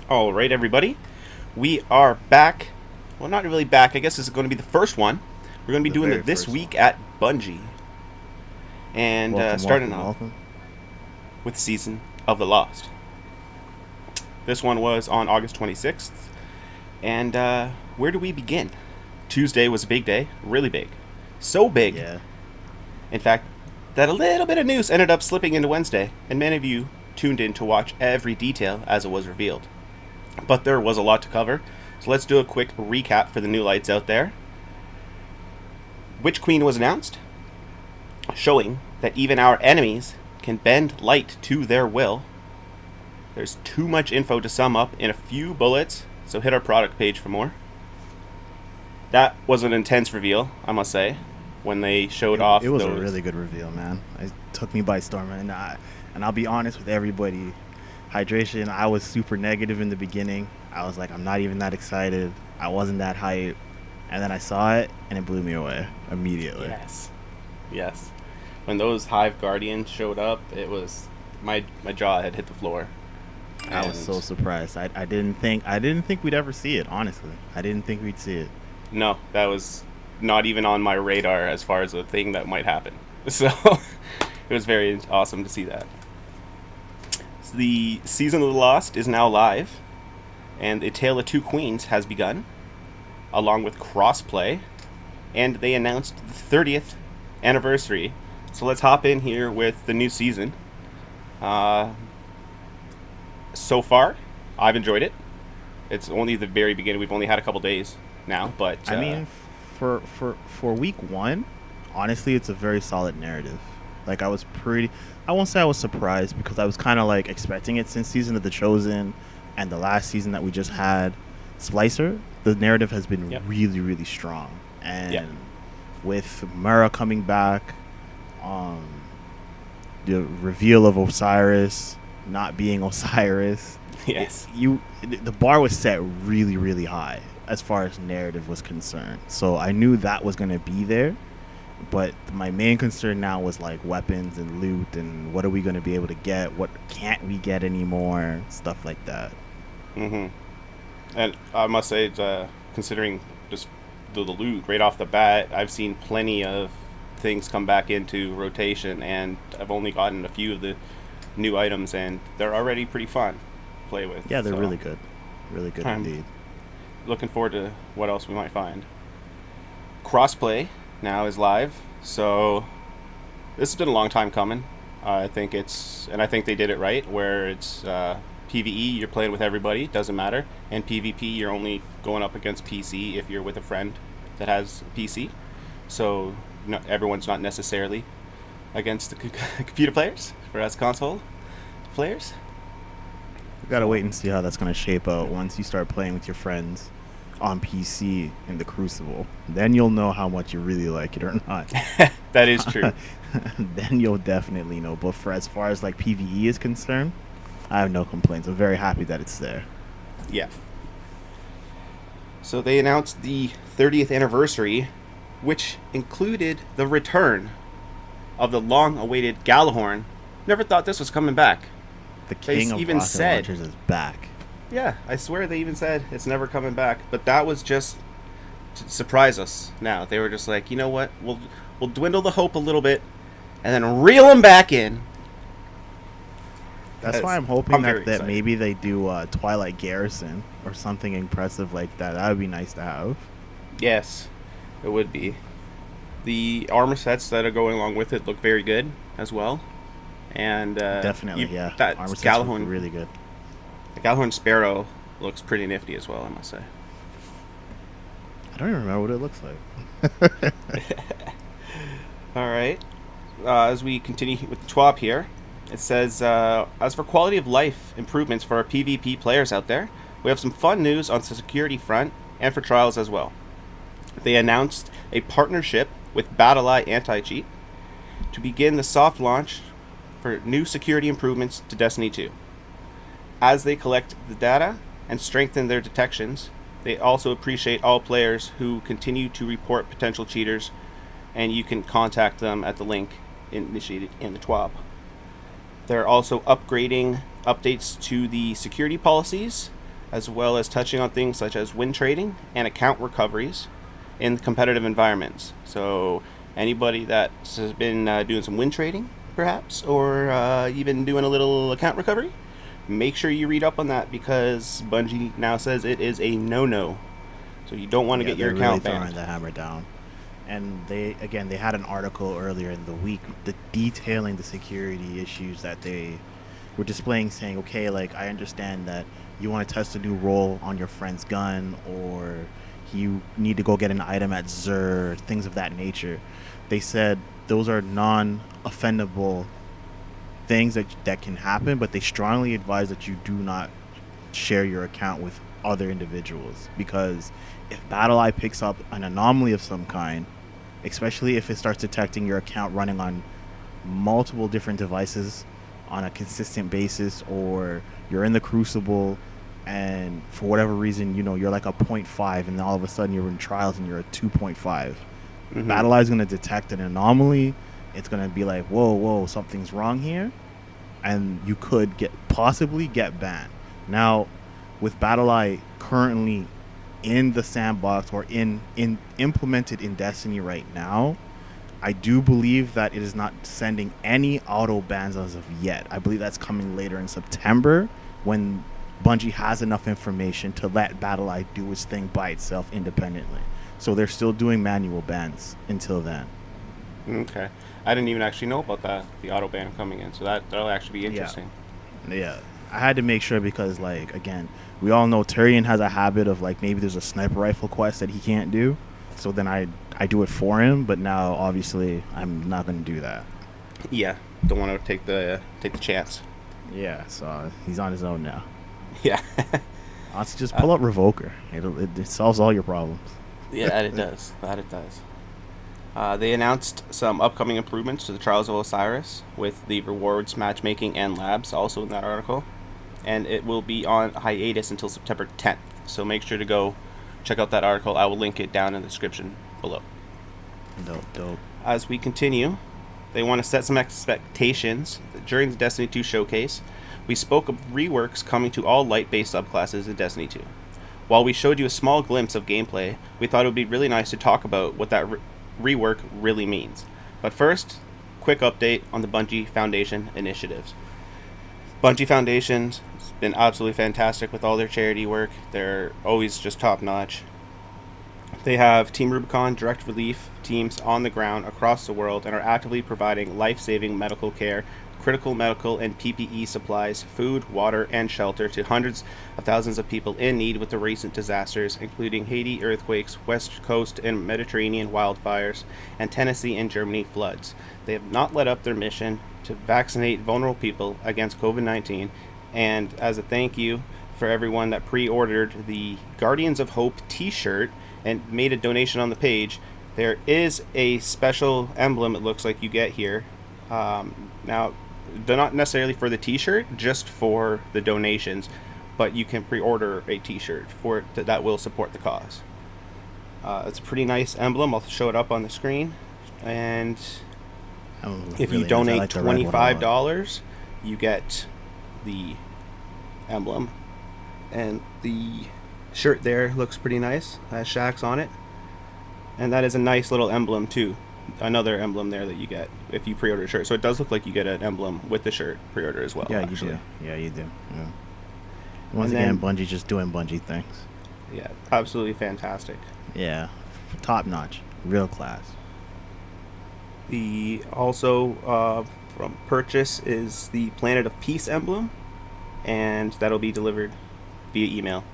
All right, everybody. We are back. Well, not really back. I guess this is going to be the first one. We're going to be The doing the very This first Week one. at Bungie. And Welcome, starting welcome, off welcome. with Season of the Lost. This one was on August 26th. And where do we begin? Tuesday was a big day. Really big. So big, Yeah. in fact, that a little bit of news ended up slipping into Wednesday. And many of you tuned in to watch every detail as it was revealed. But there was a lot to cover, so let's do a quick recap for the new lights out there. Witch Queen was announced, showing that even our enemies can bend light to their will. There's too much info to sum up in a few bullets, so hit our product page for more. That was an intense reveal, I must say, when they showed off It was those. a really good reveal, man. It took me by storm, and I'll be honest with everybody. Hydration, I was super negative in the beginning. I was like, I'm not even that excited. I wasn't that hype, and then I saw it, and it blew me away immediately. Yes. When those Hive Guardians showed up, it was my jaw had hit the floor. I was so surprised. I didn't think we'd ever see it. Honestly, I didn't think we'd see it. No, that was not even on my radar as far as a thing that might happen. So it was very awesome to see that. So the Season of the Lost is now live, and A Tale of Two Queens has begun, along with crossplay, and they announced the 30th anniversary. So let's hop in here with the new season. So far, I've enjoyed it. It's only the very beginning. We've only had a couple days now, but I mean, for week one, honestly, it's a very solid narrative. Like I won't say I was surprised because I was kind of like expecting it since Season of the Chosen and the last season that we just had, Splicer. The narrative has been really, really strong, and with Mara coming back, the reveal of Osiris not being Osiris. yes, The bar was set really, really high as far as narrative was concerned. So I knew that was going to be there, but my main concern now was like weapons and loot and what are we going to be able to get, what can't we get anymore, stuff like that. and I must say, considering just the loot right off the bat, I've seen plenty of things come back into rotation, and I've only gotten a few of the new items, and they're already pretty fun to play with. Yeah, they're So really good I'm indeed. looking forward to what else we might find. Crossplay now is live, so this has been a long time coming. I think they did it right, where it's PvE, you're playing with everybody, doesn't matter, and PvP, you're only going up against PC if you're with a friend that has a PC. So everyone's not necessarily against the computer players for us console players. We gotta wait and see how that's gonna shape out once you start playing with your friends on PC in the Crucible. Then you'll know how much you really like it or not. That is true. Then you'll definitely know. But for as far as like PvE is concerned, I have no complaints. I'm very happy that it's there. Yeah. So they announced the 30th anniversary, which included the return of the long-awaited Galahorn. Never thought this was coming back. The king of even rocket said- launchers is back. Yeah, I swear they even said it's never coming back. But that was just to surprise us. Now they were just like, you know what? We'll dwindle the hope a little bit, and then reel him back in. That's why I'm hoping very that excited. maybe they do Twilight Garrison or something impressive like that. That would be nice to have. Yes, it would be. The armor sets that are going along with it look very good as well. And Definitely, yeah. That Armor sets look Galahorn, really good. the Galahorn Sparrow looks pretty nifty as well, I must say. I don't even remember what it looks like. All right. As we continue with the T.W.A.B here, it says, as for quality of life improvements for our PvP players out there, we have some fun news on the security front and for trials as well. They announced a partnership with Battleye Anti-Cheat to begin the soft launch for new security improvements to Destiny 2. As they collect the data and strengthen their detections, they also appreciate all players who continue to report potential cheaters, and you can contact them at the link initiated in the T.W.A.B. They're also upgrading updates to the security policies as well as touching on things such as win trading and account recoveries in competitive environments. So anybody that has been doing some win trading, perhaps, or even doing a little account recovery, make sure you read up on that, because Bungie now says it is a no-no. So you don't want to get your account really banned. throwing the hammer down. And they had an article earlier in the week detailing the security issues that they were displaying, saying, okay, like, I understand that you want to test a new role on your friend's gun, or you need to go get an item at Xur, things of that nature. They said those are non-offendable things that can happen, but they strongly advise that you do not share your account with other individuals, because if Battleye picks up an anomaly of some kind, especially if it starts detecting your account running on multiple different devices on a consistent basis, or you're in the Crucible and for whatever reason, you're like a 0.5 and then all of a sudden you're in Trials and you're a 2.5. Battleye is going to detect an anomaly. It's going to be like, whoa, something's wrong here, and you could possibly get banned. Now, with Battleye currently in the sandbox, or in implemented in Destiny right now, I do believe that it is not sending any auto bans as of yet. I believe that's coming later in September, when Bungie has enough information to let Battleye do its thing by itself independently. So they're still doing manual bans until then. Okay. I didn't even actually know about that, the auto ban coming in, so that'll actually be interesting. Yeah. I had to make sure, because, like, again, we all know Tyrion has a habit of, like, maybe there's a sniper rifle quest that he can't do, so then I do it for him, but now obviously I'm not going to do that. Yeah, don't want to take the chance. Yeah, so he's on his own now. Yeah. Let's just pull up Revoker. It solves all your problems. Yeah, that it does. They announced some upcoming improvements to the Trials of Osiris, with the rewards, matchmaking, and labs also in that article. And it will be on hiatus until September 10th. So make sure to go check out that article. I will link it down in the description below. Dope. As we continue, they want to set some expectations. During the Destiny 2 showcase, we spoke of reworks coming to all light-based subclasses in Destiny 2. While we showed you a small glimpse of gameplay, we thought it would be really nice to talk about what that rework really means. But first, quick update on the Bungie Foundation initiatives. Bungie Foundation's been absolutely fantastic with all their charity work. They're always just top-notch. They have Team Rubicon direct relief teams on the ground across the world and are actively providing life-saving medical care, critical medical and PPE supplies, food, water, and shelter to hundreds of thousands of people in need with the recent disasters, including Haiti earthquakes, West Coast and Mediterranean wildfires, and Tennessee and Germany floods. They have not let up their mission to vaccinate vulnerable people against COVID-19, and as a thank you for everyone that pre-ordered the Guardians of Hope t-shirt and made a donation on the page, there is a special emblem it looks like you get here. Now, they're not necessarily for the t-shirt, just for the donations, but you can pre-order a t-shirt for it that will support the cause. It's a pretty nice emblem. I'll show it up on the screen. And if you donate $25, you get the emblem. And the shirt there looks pretty nice. Has Shaxx on it. And that is a nice little emblem too. Another emblem there that you get if you pre-order a shirt. So it does look like you get an emblem with the shirt pre-order as well. Yeah, actually. you do. Yeah, you do. Yeah. Once again, Bungie just doing Bungie things. Yeah, absolutely fantastic. Yeah, top notch, real class. The also from purchase is the Planet of Peace emblem, and that'll be delivered via email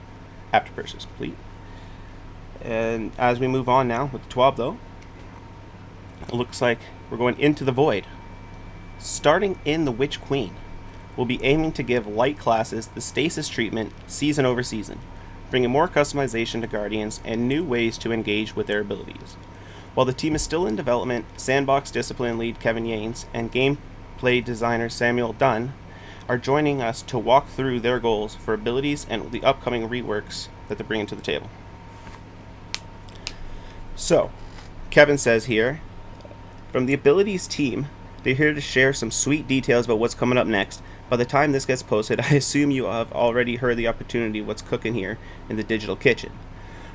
after purchase complete. And as we move on now with the T.W.A.B, though, it looks like we're going into the void. Starting in the Witch Queen, we'll be aiming to give light classes the stasis treatment season over season, bringing more customization to Guardians and new ways to engage with their abilities. While the team is still in development, Sandbox Discipline lead Kevin Yanes and gameplay designer Samuel Dunn are joining us to walk through their goals for abilities and the upcoming reworks that they're bringing to the table. So, Kevin says here, from the abilities team, they're here to share some sweet details about what's coming up next, By the time this gets posted, I assume you have already heard the opportunity what's cooking here in the digital kitchen.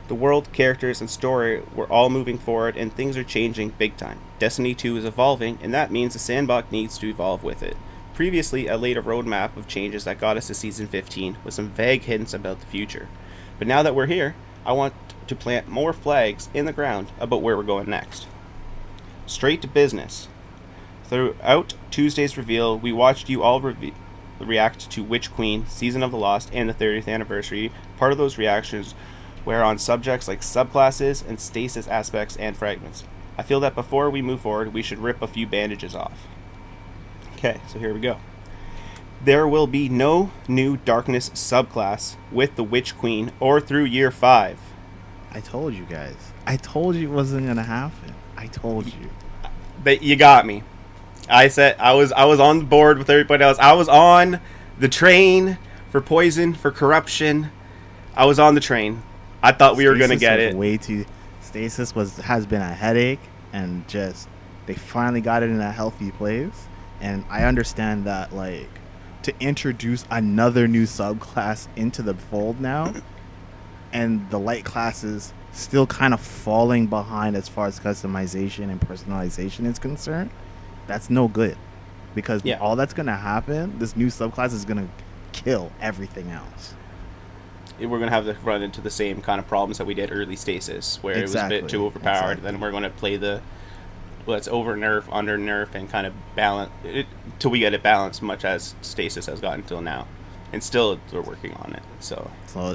The world, characters, and story were all moving forward, and things are changing big time. Destiny 2 is evolving, and that means the sandbox needs to evolve with it. Previously, I laid a roadmap of changes that got us to Season 15 with some vague hints about the future. But now that we're here, I want to plant more flags in the ground about where we're going next. Straight to business. Throughout Tuesday's reveal, we watched you all react to Witch Queen, Season of the Lost, and the 30th anniversary. Part of those reactions were on subjects like subclasses and stasis aspects and fragments. I feel that before we move forward, we should rip a few bandages off. Okay, so here we go. There will be no new Darkness subclass with the Witch Queen or through Year 5. I told you guys. I told you it wasn't going to happen. I told you. But you got me. I said I was on the board with everybody else. I was on the train for poison, for corruption. I was on the train. I thought we were going to get it. Stasis has been a headache, and just they finally got it in a healthy place. And I understand that, like, to introduce another new subclass into the fold now, and the light classes still kind of falling behind as far as customization and personalization is concerned, that's no good. Because all that's going to happen, this new subclass is going to kill everything else. We're going to have to run into the same kind of problems that we did early Stasis, where it was a bit too overpowered. Then we're going to play the let's over nerf, under nerf, and kind of balance it till we get it balanced, much as Stasis has gotten till now. And still, we're working on it. So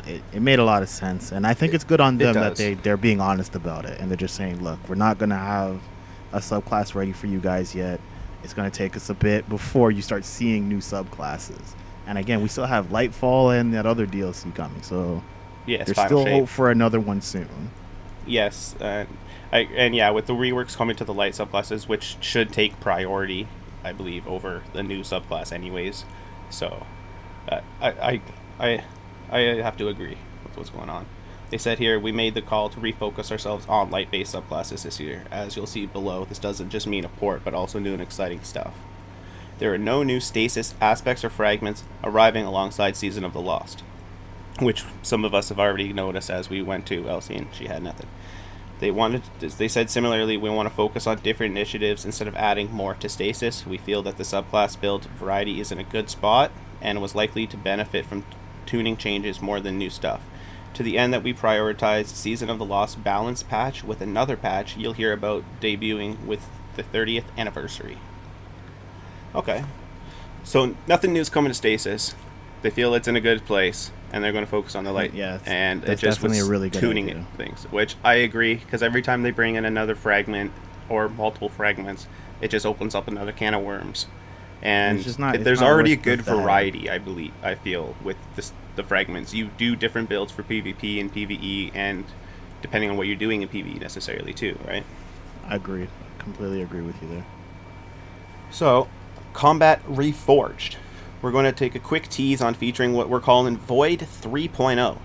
it made a lot of sense, and I think it's good on them that they're being honest about it, and they're just saying, look, we're not going to have a subclass ready for you guys yet. It's going to take us a bit before you start seeing new subclasses. And again, we still have Lightfall and that other DLC coming, so there's still hope for another one soon. Yes, with the reworks coming to the light subclasses, which should take priority, I believe, over the new subclass anyways. So I have to agree with what's going on. They said here, we made the call to refocus ourselves on light-based subclasses this year. As you'll see below, this doesn't just mean a port, but also new and exciting stuff. There are no new stasis aspects or fragments arriving alongside Season of the Lost, which some of us have already noticed as we went to Elsie and she had nothing. They said similarly, we want to focus on different initiatives instead of adding more to stasis. We feel that the subclass build variety is in a good spot and was likely to benefit from tuning changes more than new stuff. To the end that we prioritize Season of the Lost balance patch with another patch you'll hear about debuting with the 30th anniversary. Okay, so nothing new's coming to Stasis. They feel it's in a good place, and they're going to focus on the light. Yeah, and it just was a really good tuning idea. Things, which I agree, because every time they bring in another fragment or multiple fragments, it just opens up another can of worms. And there's already a good variety, I feel, with the fragments. You do different builds for PvP and PvE, and depending on what you're doing in PvE necessarily too, right? I agree. Completely agree with you there. So, Combat Reforged. We're going to take a quick tease on featuring what we're calling Void 3.0,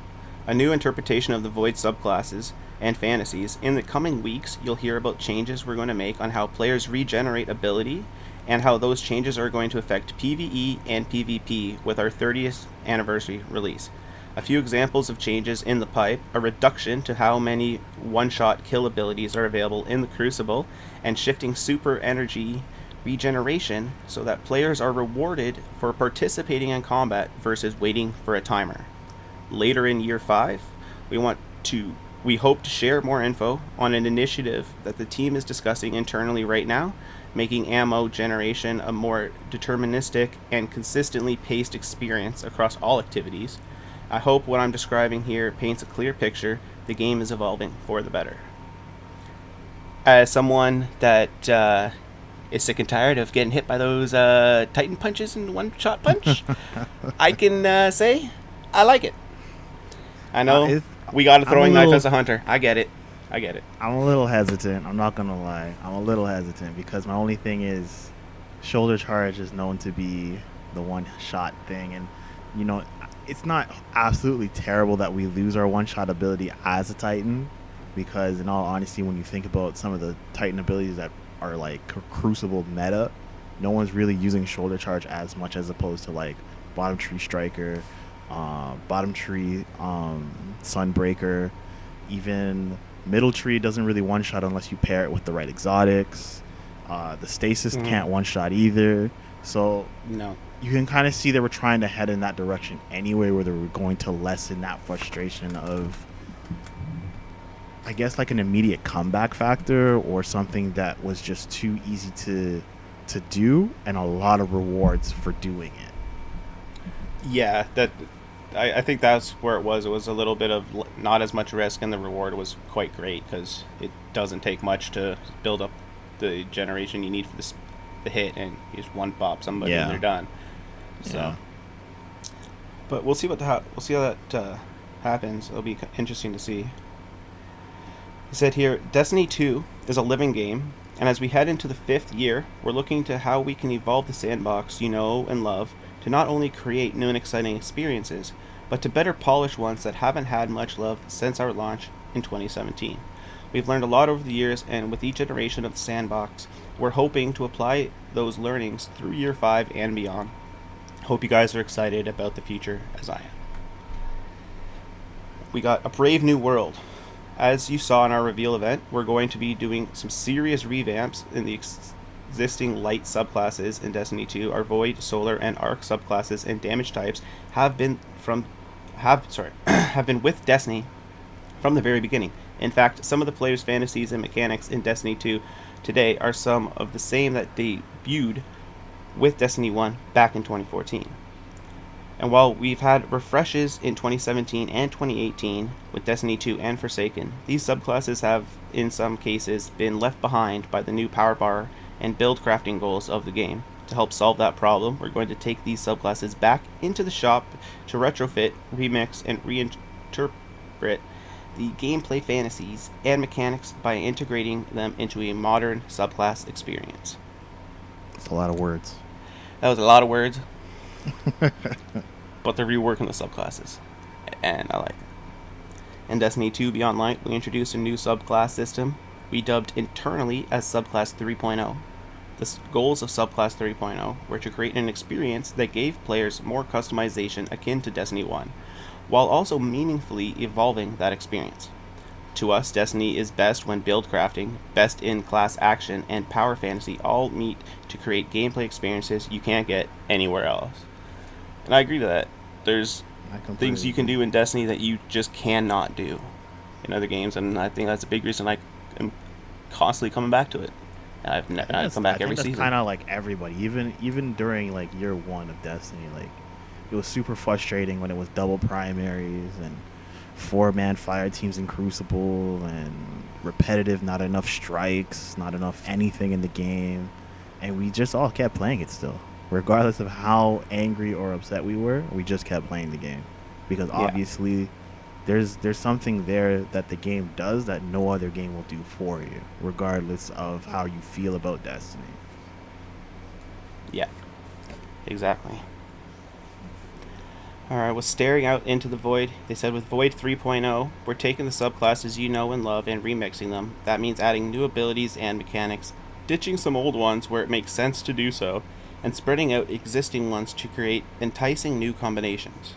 a new interpretation of the Void subclasses and fantasies. In the coming weeks, you'll hear about changes we're going to make on how players regenerate ability and how those changes are going to affect PvE and PvP with our 30th anniversary release. A few examples of changes in the pipe: a reduction to how many one-shot kill abilities are available in the Crucible, and shifting super energy regeneration so that players are rewarded for participating in combat versus waiting for a timer. Later in Year 5, we hope to share more info on an initiative that the team is discussing internally right now, making ammo generation a more deterministic and consistently paced experience across all activities. I hope what I'm describing here paints a clear picture. The game is evolving for the better. As someone that is sick and tired of getting hit by those Titan punches and one-shot punch, I can say I like it. I know we got a throwing knife as a hunter. I get it. I'm a little hesitant. I'm not going to lie. I'm a little hesitant because my only thing is shoulder charge is known to be the one-shot thing. And, you know, it's not absolutely terrible that we lose our one-shot ability as a Titan, because in all honesty, when you think about some of the Titan abilities that are like Crucible meta, No one's really using shoulder charge as much as opposed to like bottom tree striker, bottom tree sunbreaker, even middle tree doesn't really one shot unless you pair it with the right exotics. The stasis can't one shot either. So No. you can kind of see they were trying to head in that direction anyway, where they were going to lessen that frustration of, I guess, like an immediate comeback factor or something that was just too easy to do, and a lot of rewards for doing it. Yeah, that I think that's where it was. It was a little bit of not as much risk, and the reward was quite great because it doesn't take much to build up the generation you need for the hit, and you just one pop somebody and they're done. So, Yeah. but we'll see we'll see how that happens. It'll be interesting to see. He said here, Destiny 2 is a living game, and as we head into the 5th year, we're looking to how we can evolve the sandbox you know and love to not only create new and exciting experiences, but to better polish ones that haven't had much love since our launch in 2017. We've learned a lot over the years, and with each iteration of the sandbox, we're hoping to apply those learnings through year 5 and beyond. Hope you guys are excited about the future as I am. We got a brave new world. As you saw in our reveal event, we're going to be doing some serious revamps in the existing light subclasses in Destiny 2. Our Void, Solar, and Arc subclasses and damage types have been with Destiny from the very beginning. In fact, some of the players' fantasies and mechanics in Destiny 2 today are some of the same that debuted with Destiny 1 back in 2014. And while we've had refreshes in 2017 and 2018 with Destiny 2 and Forsaken, these subclasses have, in some cases, been left behind by the new power bar and build crafting goals of the game. To help solve that problem, we're going to take these subclasses back into the shop to retrofit, remix, and reinterpret the gameplay fantasies and mechanics by integrating them into a modern subclass experience. It's a lot of words. That was a lot of words. But they're reworking the subclasses, and I like it. In Destiny 2 Beyond Light, we introduced a new subclass system we dubbed internally as Subclass 3.0. The goals of Subclass 3.0 were to create an experience that gave players more customization akin to Destiny 1, while also meaningfully evolving that experience. To us, Destiny is best when build crafting, best in class action, and power fantasy all meet to create gameplay experiences you can't get anywhere else. And I agree to that. There's things you can do in Destiny that you just cannot do in other games, and I think that's a big reason I am constantly coming back to it. And I come back every season. That's kind of like everybody, even during like year 1 of Destiny, like it was super frustrating when it was double primaries and 4-man fire teams in Crucible and repetitive, not enough strikes, not enough anything in the game, and we just all kept playing it still. Regardless of how angry or upset we were, we just kept playing the game because obviously there's something there that the game does that no other game will do for you, regardless of how you feel about Destiny. Yeah, exactly. Alright, was staring out into the void. They said with Void 3.0, we're taking the subclasses you know and love and remixing them. That means adding new abilities and mechanics, ditching some old ones where it makes sense to do so, and spreading out existing ones to create enticing new combinations.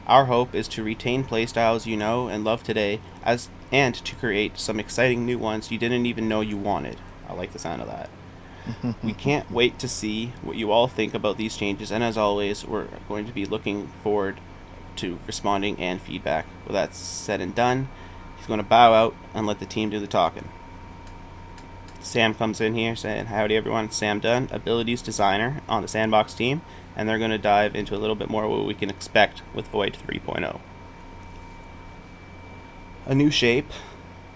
Our hope is to retain playstyles you know and love today, and to create some exciting new ones you didn't even know you wanted. I like the sound of that. We can't wait to see what you all think about these changes, and as always, we're going to be looking forward to responding and feedback. With that said and done, he's going to bow out and let the team do the talking. Sam comes in here saying, howdy everyone, Sam Dunn, abilities designer on the Sandbox team, and they're going to dive into a little bit more what we can expect with Void 3.0. A new shape.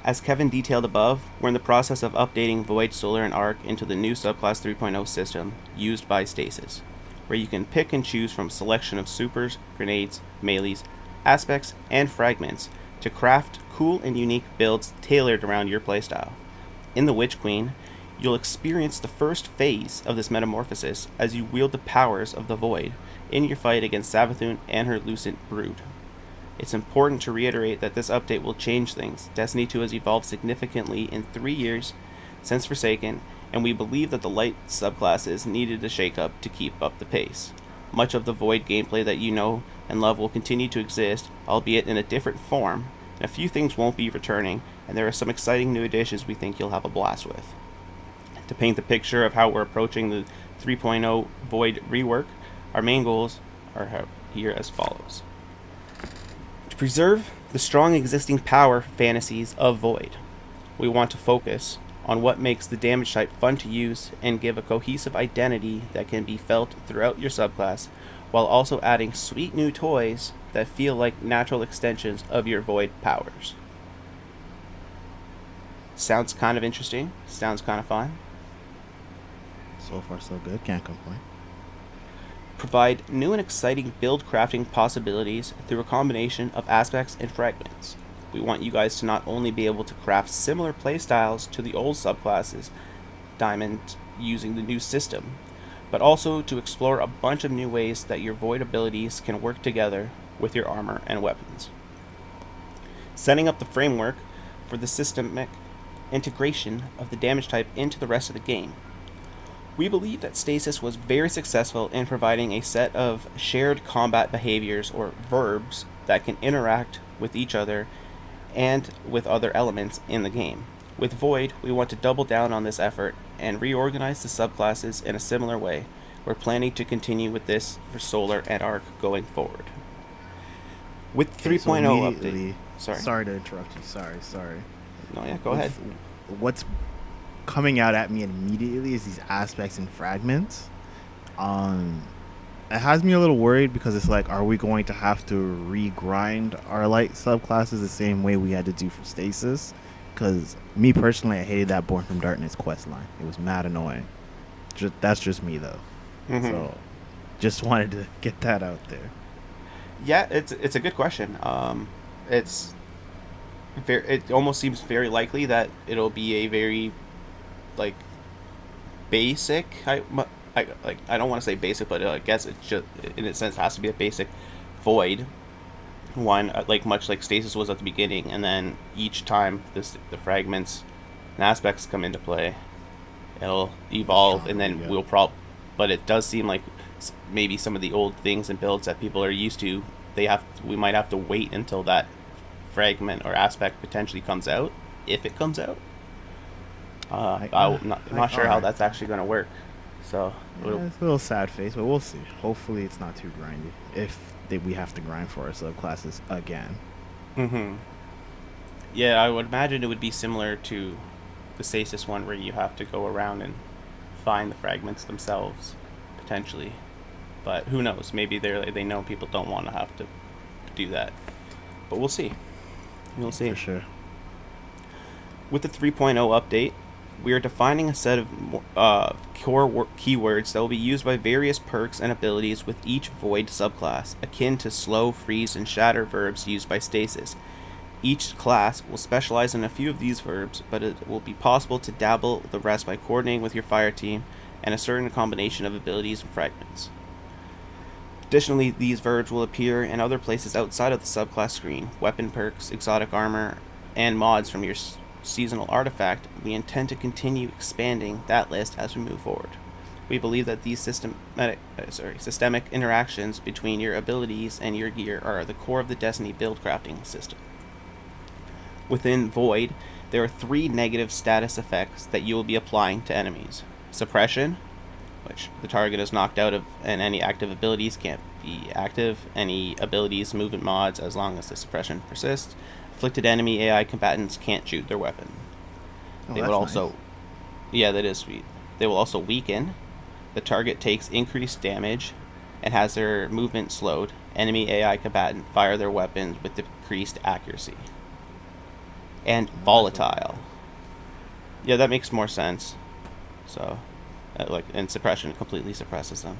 As Kevin detailed above, we're in the process of updating Void, Solar, and Arc into the new Subclass 3.0 system used by Stasis, where you can pick and choose from a selection of supers, grenades, melees, aspects, and fragments to craft cool and unique builds tailored around your playstyle. In the Witch Queen, you'll experience the first phase of this metamorphosis as you wield the powers of the Void in your fight against Savathun and her Lucent Brood. It's important to reiterate that this update will change things. Destiny 2 has evolved significantly in 3 years since Forsaken, and we believe that the light subclasses needed a shake-up to keep up the pace. Much of the Void gameplay that you know and love will continue to exist, albeit in a different form, and a few things won't be returning, and there are some exciting new additions we think you'll have a blast with. To paint the picture of how we're approaching the 3.0 Void rework, our main goals are here as follows. To preserve the strong existing power fantasies of Void, we want to focus on what makes the damage type fun to use and give a cohesive identity that can be felt throughout your subclass, while also adding sweet new toys that feel like natural extensions of your Void powers. Sounds kind of interesting. Sounds kind of fun. So far, so good. Can't complain. Provide new and exciting build crafting possibilities through a combination of aspects and fragments. We want you guys to not only be able to craft similar playstyles to the old subclasses, Diamond, using the new system, but also to explore a bunch of new ways that your Void abilities can work together with your armor and weapons. Setting up the framework for the systemic integration of the damage type into the rest of the game. We believe that Stasis was very successful in providing a set of shared combat behaviors, or verbs, that can interact with each other and with other elements in the game. With Void, we want to double down on this effort and reorganize the subclasses in a similar way. We're planning to continue with this for Solar and Arc going forward. With 3.0 update... Sorry to interrupt you. Sorry. No, yeah, go ahead. What's coming out at me immediately is these aspects and fragments. It has me a little worried because it's like, are we going to have to regrind our light subclasses the same way we had to do for Stasis? Because me personally, I hated that Born from Darkness quest line. It was mad annoying. That's just me though. Mm-hmm. So just wanted to get that out there. Yeah, it's a good question. It almost seems very likely that it'll be a very like basic. I don't want to say basic, but I guess it just in a sense has to be a basic Void one, like much like Stasis was at the beginning, and then each time the fragments and aspects come into play, it'll evolve, and then we'll but it does seem like maybe some of the old things and builds that people are used to, we might have to wait until that fragment or aspect potentially comes out, if it comes out. I'm not sure how that's actually going to work. So it's a little sad face, but we'll see. Hopefully it's not too grindy if we have to grind for our subclasses again. Mm-hmm. Yeah, I would imagine it would be similar to the Stasis one, where you have to go around and find the fragments themselves, potentially. But who knows? Maybe they know people don't want to have to do that. But we'll see. We'll see. For sure. With the 3.0 update, we are defining a set of core keywords that will be used by various perks and abilities with each Void subclass, akin to slow, freeze, and shatter verbs used by Stasis. Each class will specialize in a few of these verbs, but it will be possible to dabble the rest by coordinating with your fire team and a certain combination of abilities and fragments. Additionally, these verbs will appear in other places outside of the subclass screen: weapon perks, exotic armor, and mods from your seasonal artifact. We intend to continue expanding that list as we move forward. We believe that these systemic interactions between your abilities and your gear are the core of the Destiny build crafting system. Within Void, there are 3 negative status effects that you will be applying to enemies. Suppression, which the target is knocked out of, and any active abilities can't be active. Any abilities, movement mods, as long as the suppression persists. Afflicted enemy AI combatants can't shoot their weapon. They will also... Nice. Yeah, that is sweet. They will also weaken. The target takes increased damage and has their movement slowed. Enemy AI combatant fire their weapons with decreased accuracy. And volatile. Yeah, that makes more sense. So, and suppression completely suppresses them.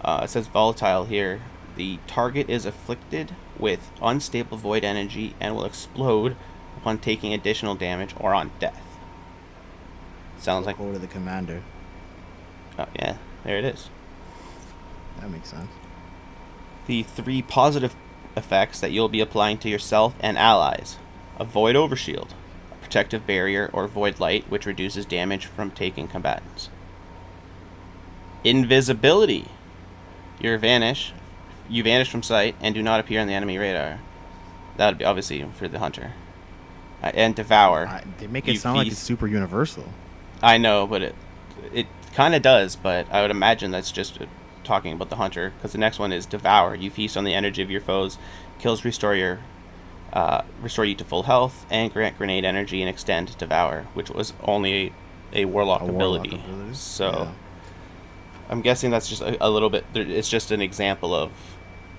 It says volatile here. The target is afflicted with unstable Void energy and will explode upon taking additional damage or on death. Sounds like code of the commander. Oh yeah, there it is. That makes sense. The 3 positive effects that you'll be applying to yourself and allies: a Void overshield, a protective barrier or void light, which reduces damage from taking combatants. Invisibility. You vanish from sight and do not appear on the enemy radar. That would be obviously for the hunter. And devour. They make it sound like it's super universal. I know, but it kind of does, but I would imagine that's just talking about the hunter, because the next one is devour. You feast on the energy of your foes. Kills restore you to full health, and grant grenade energy and extend devour, which was only a warlock ability. So yeah. I'm guessing that's just a little bit. It's just an example of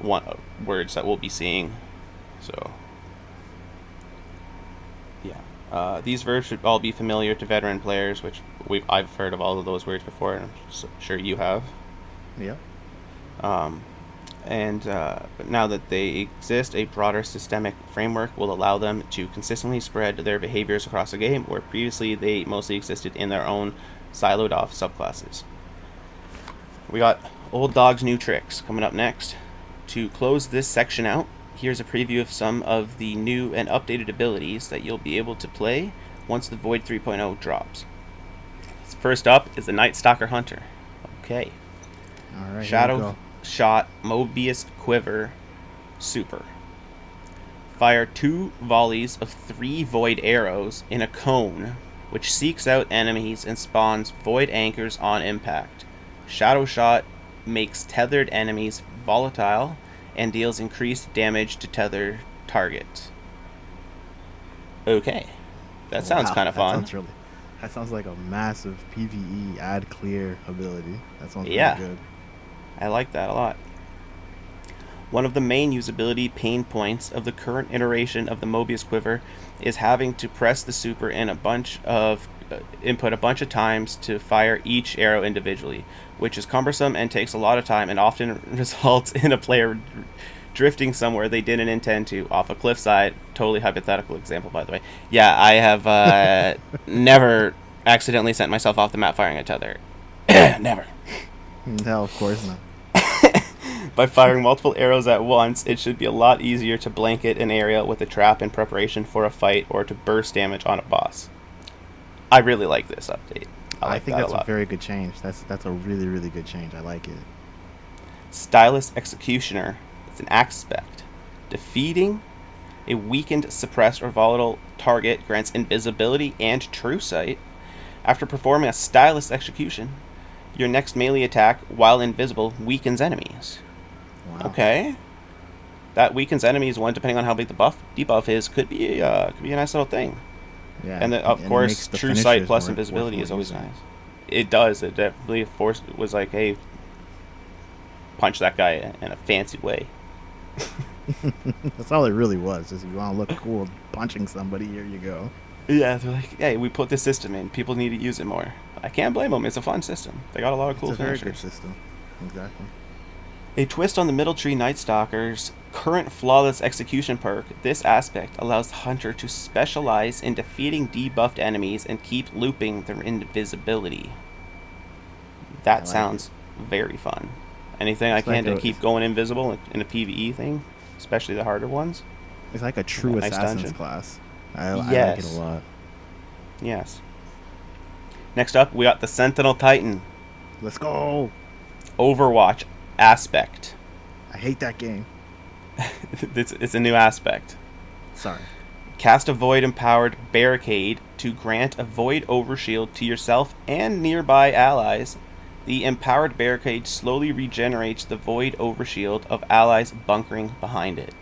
words that we'll be seeing. So yeah, these verbs should all be familiar to veteran players, which I've heard of all of those words before, and I'm sure you have. Yeah. But now that they exist, a broader systemic framework will allow them to consistently spread their behaviors across the game, where previously they mostly existed in their own siloed off subclasses. We got Old Dog's New Tricks coming up next. To close this section out, here's a preview of some of the new and updated abilities that you'll be able to play once the Void 3.0 drops. First up is the Night Stalker Hunter. Okay. All right. Shadow Shot Mobius Quiver Super. Fire 2 volleys of 3 void arrows in a cone, which seeks out enemies and spawns void anchors on impact. Shadow Shot makes tethered enemies volatile and deals increased damage to tethered targets. Okay. That sounds kind of fun. That sounds like a massive PvE add clear ability. That sounds really good. I like that a lot. One of the main usability pain points of the current iteration of the Mobius Quiver is having to press the super in input a bunch of times to fire each arrow individually, which is cumbersome and takes a lot of time and often results in a player drifting somewhere they didn't intend to, off a cliffside. Totally hypothetical example, by the way. Yeah, I have never accidentally sent myself off the map firing a tether. Never. No, of course not. By firing multiple arrows at once, it should be a lot easier to blanket an area with a trap in preparation for a fight or to burst damage on a boss. I really like this update. I think that's a very good change. That's a really, really good change. I like it. Stylus Executioner. It's an aspect. Defeating a weakened, suppressed, or volatile target grants invisibility and true sight. After performing a Stylus Execution, your next melee attack, while invisible, weakens enemies. Wow. Okay. That weakens enemies, depending on how big the debuff is, could be a nice little thing. Yeah, and of course, true sight plus invisibility is always nice. It does. It definitely was like, hey, punch that guy in a fancy way. That's all it really was. Is you want to look cool punching somebody, here you go. Yeah, they're like, hey, we put this system in. People need to use it more. I can't blame them. It's a fun system. They got a lot of cool finishers. It's a very good system. Exactly. A twist on the Middle Tree Night Stalker's current flawless execution perk, this aspect allows the hunter to specialize in defeating debuffed enemies and keep looping their invisibility. That sounds very fun. Anything I can to keep going invisible in a PvE thing, especially the harder ones. It's like a true assassin's class. I like it a lot. Yes. Next up, we got the Sentinel Titan. Let's go. Overwatch aspect. I hate that game. It's a new aspect. Sorry. Cast a Void Empowered Barricade to grant a Void Overshield to yourself and nearby allies. The Empowered Barricade slowly regenerates the Void Overshield of allies bunkering behind it.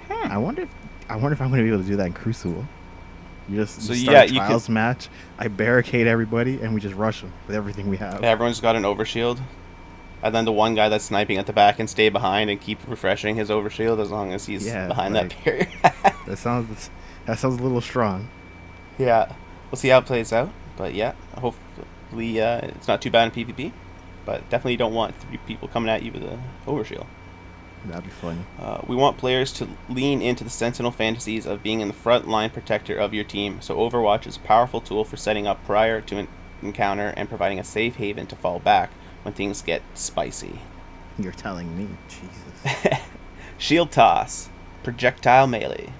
I wonder if I'm going to be able to do that in Crucible. You start a trials match, I barricade everybody, and we just rush them with everything we have. Everyone's got an overshield. And then the one guy that's sniping at the back can stay behind and keep refreshing his overshield as long as he's behind that barrier. that sounds a little strong. Yeah. We'll see how it plays out. But yeah, hopefully it's not too bad in PvP. But definitely don't want 3 people coming at you with an overshield. That'd be funny. We want players to lean into the Sentinel fantasies of being in the front line protector of your team, so Overwatch is a powerful tool for setting up prior to an encounter and providing a safe haven to fall back when things get spicy. You're telling me, Jesus. Shield Toss, projectile melee.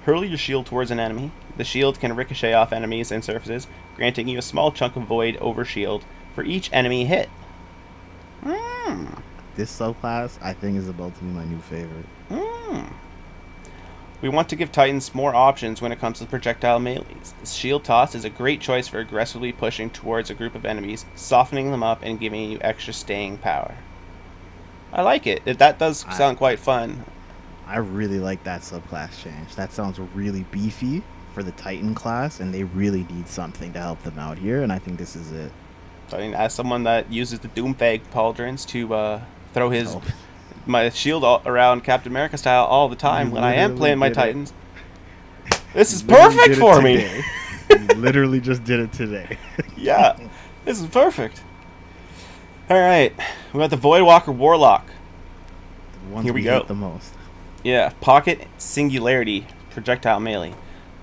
Hurl your shield towards an enemy. The shield can ricochet off enemies and surfaces, granting you a small chunk of void over shield for each enemy hit. This subclass, I think, is about to be my new favorite. We want to give Titans more options when it comes to projectile melees. Shield Toss is a great choice for aggressively pushing towards a group of enemies, softening them up and giving you extra staying power. I like it. That does sound quite fun. I really like that subclass change. That sounds really beefy for the Titan class, and they really need something to help them out here, and I think this is it. I mean, as someone that uses the Doomfag pauldrons to throw my shield around Captain America style all the time when I am playing my Titans, this is perfect for me. You literally just did it today. Yeah, this is perfect. All right, we got the Voidwalker Warlock. The ones Here we go. hate the most. Yeah, Pocket Singularity projectile melee.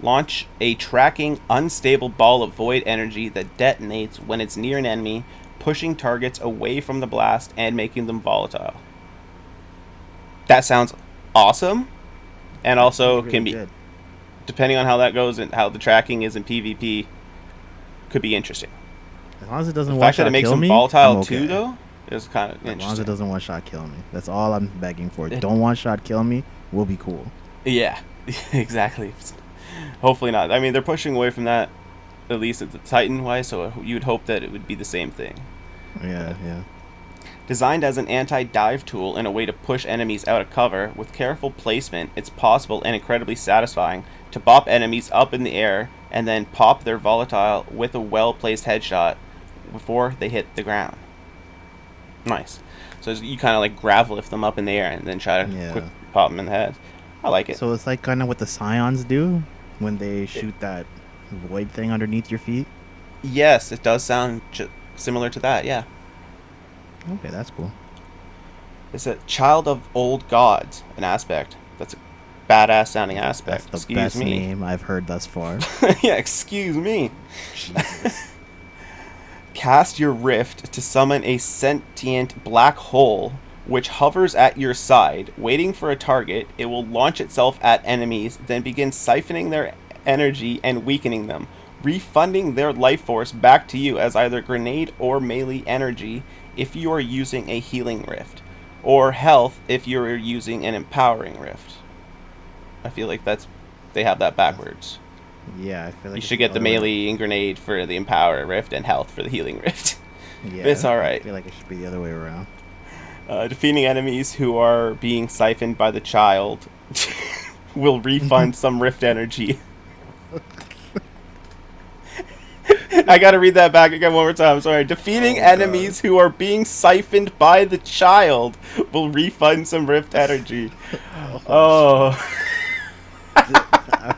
Launch a tracking, unstable ball of void energy that detonates when it's near an enemy, pushing targets away from the blast and making them volatile. That sounds awesome, and also really can be, good. Depending on how that goes and how the tracking is in PvP, could be interesting. As long as it doesn't The one fact that shot it makes kill them me, volatile I'm okay. too, though, is kind of interesting. As long as it doesn't one shot kill me. That's all I'm begging for. Don't one shot kill me. We'll be cool. Yeah, exactly. Hopefully not. I mean, they're pushing away from that, at least at the Titan-wise, so you would hope that it would be the same thing. Yeah, yeah. Designed as an anti-dive tool and a way to push enemies out of cover, with careful placement, it's possible and incredibly satisfying to bop enemies up in the air and then pop their volatile with a well-placed headshot before they hit the ground. Nice. So you kind of like grav lift them up in the air and then try to quick pop them in the head. I like it. So it's like kind of what the Scions do when they shoot that void thing underneath your feet? Yes, it does sound similar to that, yeah. Okay, that's cool. It's a Child of Old Gods, an aspect. That's a badass sounding aspect. That's the best name I've heard thus far. Yeah, excuse me. Jesus. Cast your rift to summon a sentient black hole which hovers at your side, waiting for a target. It will launch itself at enemies, then begin siphoning their energy and weakening them, refunding their life force back to you as either grenade or melee energy if you are using a healing rift, or health if you are using an empowering rift. I feel like they have that backwards. Yeah, I feel like you should get the melee and grenade for the empower rift and health for the healing rift. Yeah, it's alright. I feel like it should be the other way around. Defeating enemies who are being siphoned by the child will refund some rift energy. I gotta read that back again one more time. Sorry. Defeating enemies who are being siphoned by the child will refund some rift energy. Oh. I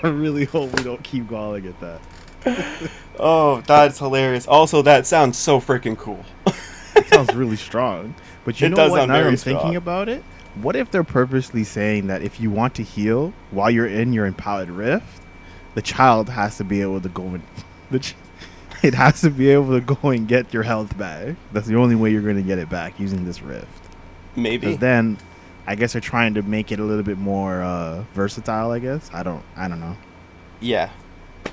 really hope we don't keep galling at that. Oh, that's hilarious. Also, that sounds so freaking cool. It sounds really strong. But you know what? Now that I'm thinking strong about it, what if they're purposely saying that if you want to heal while you're in your empowered rift, the child has to be able to go and it has to be able to go and get your health back. That's the only way you're going to get it back using this rift. Maybe. Because then, I guess they're trying to make it a little bit more versatile. I guess I don't know. Yeah,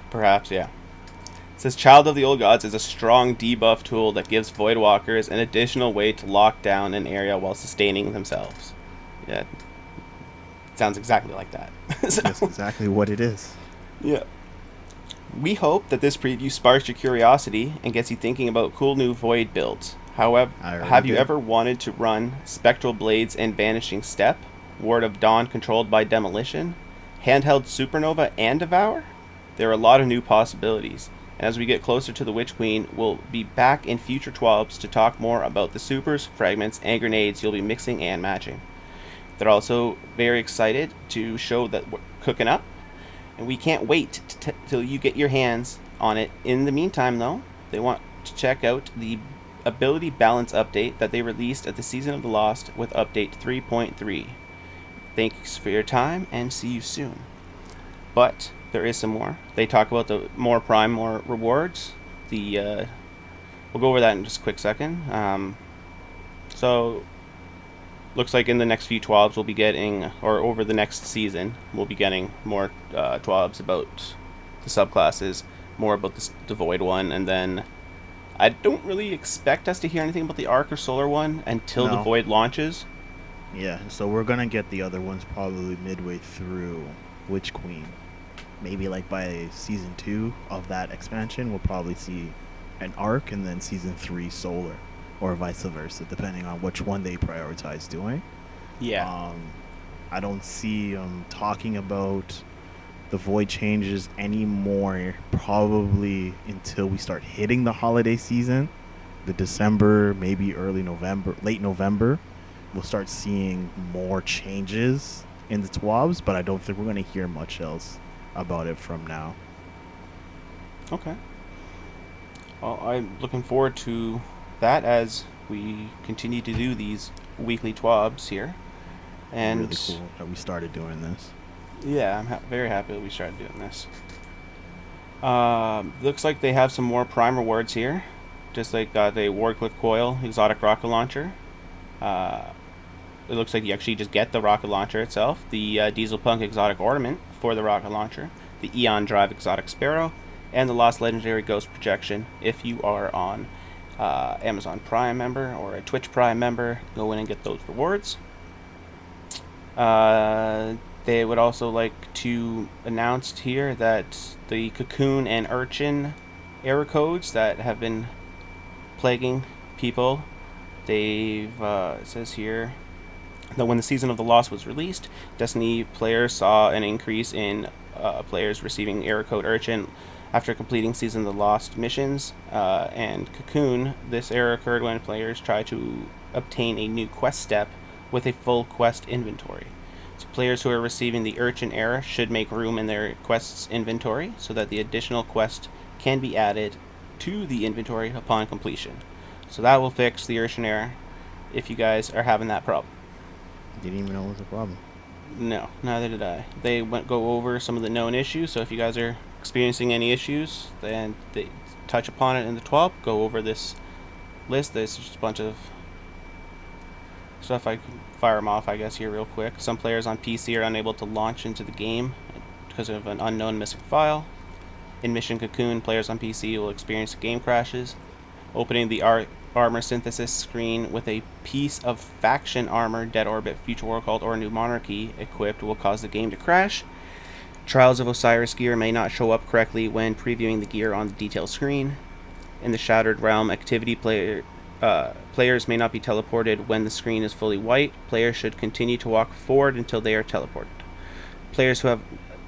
perhaps. Yeah. It says Child of the Old Gods is a strong debuff tool that gives Voidwalkers an additional way to lock down an area while sustaining themselves. Yeah, sounds exactly like that. So, that's exactly what it is. Yeah. We hope that this preview sparks your curiosity and gets you thinking about cool new Void builds. However, have you ever wanted to run Spectral Blades and Vanishing Step, Ward of Dawn controlled by Demolition, Handheld Supernova and Devour? There are a lot of new possibilities. And as we get closer to the Witch Queen, we'll be back in future TWABs to talk more about the supers, fragments, and grenades you'll be mixing and matching. They're also very excited to show that we're cooking up, and we can't wait till you get your hands on it. In the meantime, though, they want to check out the ability balance update that they released at the Season of the Lost with update 3.3. Thanks for your time, and see you soon. But there is some more. They talk about the more prime, more rewards. We'll go over that in just a quick second. So looks like in the next few TWABs we'll be getting, or over the next season, we'll be getting more TWABs about the subclasses, more about the Void one, and then I don't really expect us to hear anything about the Arc or Solar one until the No. Void launches. Yeah, so we're gonna get the other ones probably midway through Witch Queen. Maybe like by season 2 of that expansion, we'll probably see an Arc, and then season 3 Solar, or vice versa, depending on which one they prioritize doing. Yeah. I don't see talking about the Void changes anymore, probably until we start hitting the holiday season, the December, maybe early November, late November. We'll start seeing more changes in the TWABs, but I don't think we're going to hear much else about it from now. Okay. Well, I'm looking forward to that as we continue to do these weekly TWABs here. And really cool that we started doing this. yeah, I'm very happy that we started doing this. Looks like they have some more Prime rewards here. Just like got a Wardcliff Coil exotic rocket launcher. It looks like you actually just get the rocket launcher itself. The Diesel Punk exotic ornament for the rocket launcher. The Eon Drive exotic Sparrow. And the Lost Legendary Ghost projection if you are on Amazon Prime member or a Twitch Prime member. Go in and get those rewards. They would also like to announce here that the Cocoon and Urchin error codes that have been plaguing people, it says here that when the Season of the Lost was released, Destiny players saw an increase in players receiving error code Urchin after completing Season of the Lost missions, and Cocoon, this error occurred when players tried to obtain a new quest step with a full quest inventory. So players who are receiving the Urchin error should make room in their quest's inventory so that the additional quest can be added to the inventory upon completion. So that will fix the Urchin error if you guys are having that problem. Didn't even know it was a problem. No, neither did I. They go over some of the known issues, so if you guys are experiencing any issues, then they touch upon it in the TWAB. Go over this list. There's just a bunch of stuff. I can fire them off, I guess, here real quick. Some players on PC are unable to launch into the game because of an unknown missing file. In Mission Cocoon, players on PC will experience game crashes. Opening the armor synthesis screen with a piece of faction armor, Dead Orbit, Future War Cult, or New Monarchy equipped will cause the game to crash. Trials of Osiris gear may not show up correctly when previewing the gear on the detail screen. In the Shattered Realm activity, players may not be teleported when the screen is fully white. Players should continue to walk forward until they are teleported. Players who have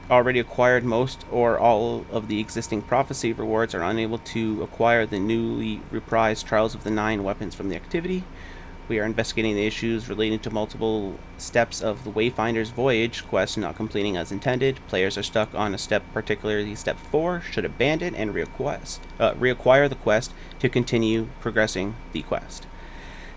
already acquired most or all of the existing prophecy rewards are unable to acquire the newly reprised Trials of the Nine weapons from the activity. We are investigating the issues relating to multiple steps of the Wayfinder's Voyage quest not completing as intended. Players are stuck on a step, particularly step 4, should abandon and reacquire the quest to continue progressing the quest.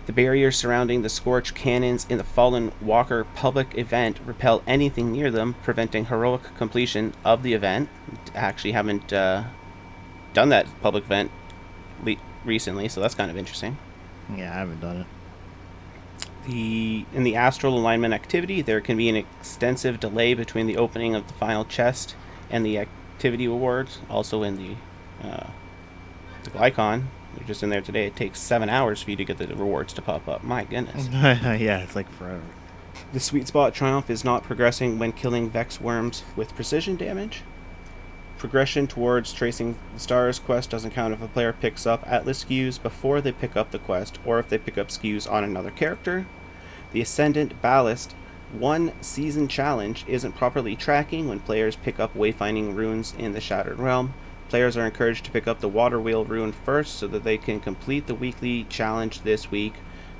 The barriers surrounding the Scorch cannons in the Fallen Walker public event repel anything near them, preventing heroic completion of the event. I actually haven't done that public event recently, so that's kind of interesting. Yeah, I haven't done it. In the Astral Alignment activity, there can be an extensive delay between the opening of the final chest and the activity awards. Also in the Glycon, they're just in there today. It takes 7 hours for you to get the rewards to pop up. My goodness. Yeah, it's like forever. The Sweet Spot Triumph is not progressing when killing Vex worms with precision damage. Progression towards Tracing the Stars quest doesn't count if a player picks up Atlas SKUs before they pick up the quest, or if they pick up SKUs on another character. The Ascendant Ballast 1 Season Challenge isn't properly tracking when players pick up wayfinding runes in the Shattered Realm. Players are encouraged to pick up the Water Wheel rune first so that they can complete the weekly challenge this week.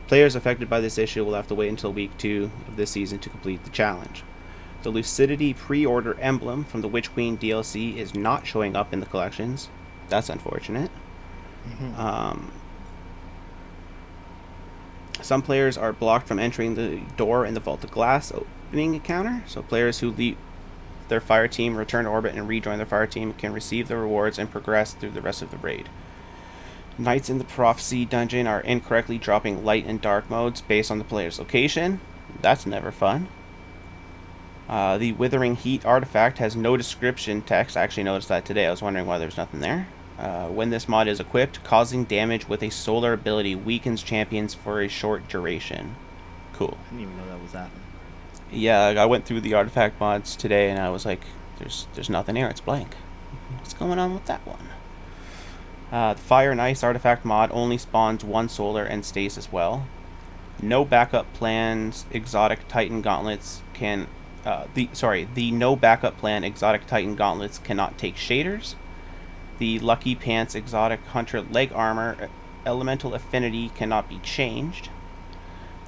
Players affected by this issue will have to wait until week 2 of this season to complete the challenge. The Lucidity Preorder emblem from the Witch Queen DLC is not showing up in the collections. That's unfortunate. Mm-hmm. Some players are blocked from entering the door in the Vault of Glass opening encounter, so players who leave their fire team, return to orbit, and rejoin their fire team can receive the rewards and progress through the rest of the raid. Knights in the Prophecy dungeon are incorrectly dropping light and dark modes based on the player's location. That's never fun. The Withering Heat artifact has no description text. I actually noticed that today. I was wondering why there's nothing there. When this mod is equipped, causing damage with a solar ability weakens champions for a short duration. Cool. I didn't even know that was happening. Yeah, I went through the artifact mods today, and I was like, there's nothing here. It's blank. What's going on with that one? The Fire and Ice artifact mod only spawns one solar and stays as well. No backup plans. Exotic Titan gauntlets can. The no backup plan exotic Titan gauntlets cannot take shaders. The Lucky Pants exotic hunter leg armor elemental affinity cannot be changed.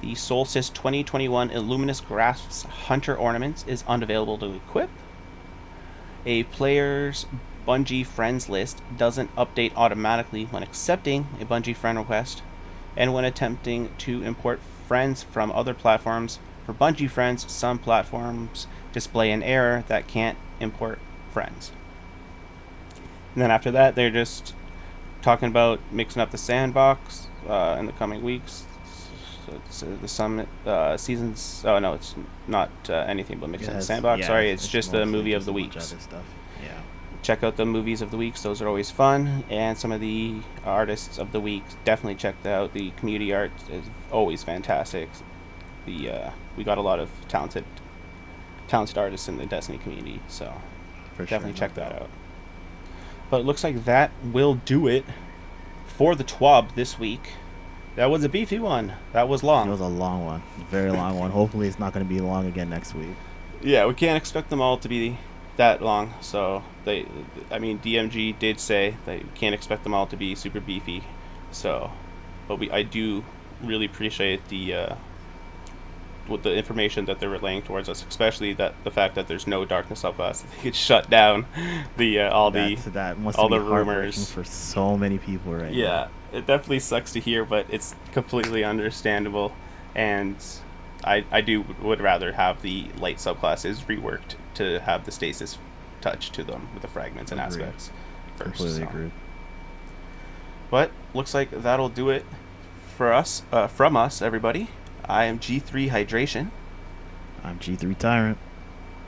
The Solstice 2021 Illuminous Grasps hunter ornaments is unavailable to equip. A player's Bungie friends list doesn't update automatically when accepting a Bungie friend request, and when attempting to import friends from other platforms. For Bungie friends, some platforms display an error that can't import friends. And then after that, they're just talking about mixing up the sandbox in the coming weeks. So the summit seasons. Oh no, it's not anything but mixing the sandbox. Sorry, it's just the movie of the weeks. Yeah. Check out the movies of the weeks; those are always fun. And some of the artists of the week, definitely check that out. The community art is always fantastic. We got a lot of talented artists in the Destiny community, so definitely check that out. But it looks like that will do it for the T.W.A.B this week. That was a beefy one. That was long. It was a long one, a very long one. Hopefully, it's not going to be long again next week. Yeah, we can't expect them all to be that long. So DMG did say that you can't expect them all to be super beefy. So, but I do really appreciate with the information that they're relaying towards us, especially that the fact that there's no darkness subclass. They could shut down all the rumors for so many people right now. Yeah, it definitely sucks to hear, but it's completely understandable, and I would rather have the light subclasses reworked to have the stasis touch to them with the fragments and aspects first. Completely agree. But looks like that'll do it for us, from us, everybody. I am G3 Hydration. I'm G3 Tyrant.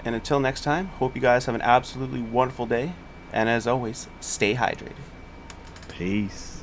And until next time, hope you guys have an absolutely wonderful day. And as always, stay hydrated. Peace.